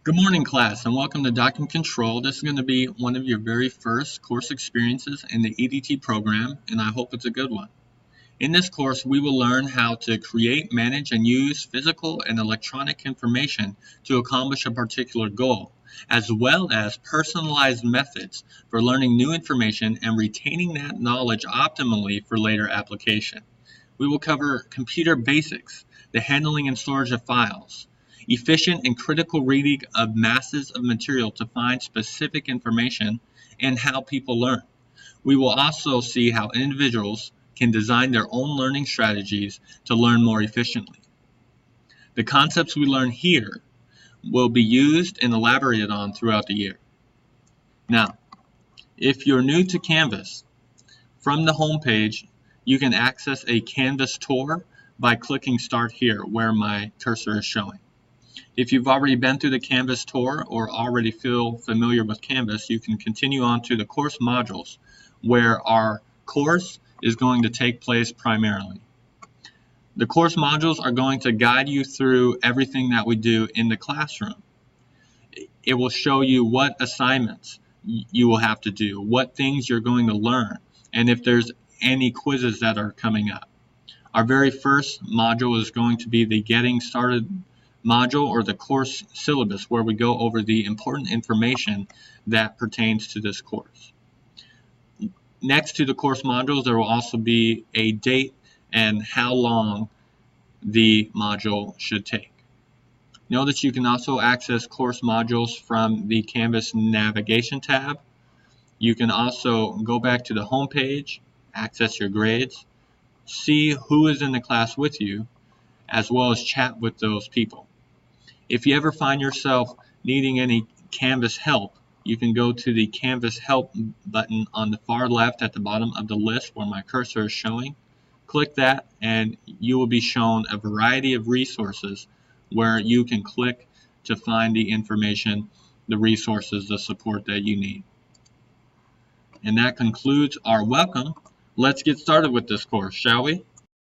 Good morning, class, and welcome to Document Control. This is going to be one of your very first course experiences in the EDT program, and I hope it's a good one. In this course, we will learn how to create, manage, and use physical and electronic information to accomplish a particular goal, as well as personalized methods for learning new information and retaining that knowledge optimally for later application. We will cover computer basics, the handling and storage of files, efficient and critical reading of masses of material to find specific information, and how people learn. We will also see how individuals can design their own learning strategies to learn more efficiently. The concepts we learn here will be used and elaborated on throughout the year. Now, if you're new to Canvas, from the home page, you can access a Canvas tour by clicking Start Here, where my cursor is showing. If you've already been through the Canvas tour or already feel familiar with Canvas, you can continue on to the course modules, where our course is going to take place primarily. The course modules are going to guide you through everything that we do in the classroom. It will show you what assignments you will have to do, what things you're going to learn, and if there's any quizzes that are coming up. Our very first module is going to be the Getting Started module, or the course syllabus, where we go over the important information that pertains to this course. Next to the course modules, there will also be a date and how long the module should take. Know that you can also access course modules from the Canvas navigation tab. You can also go back to the home page, access your grades, see who is in the class with you, as well as chat with those people. If you ever find yourself needing any Canvas help, you can go to the Canvas Help button on the far left at the bottom of the list where my cursor is showing. Click that and you will be shown a variety of resources where you can click to find the information, the resources, the support that you need. And that concludes our welcome. Let's get started with this course, shall we?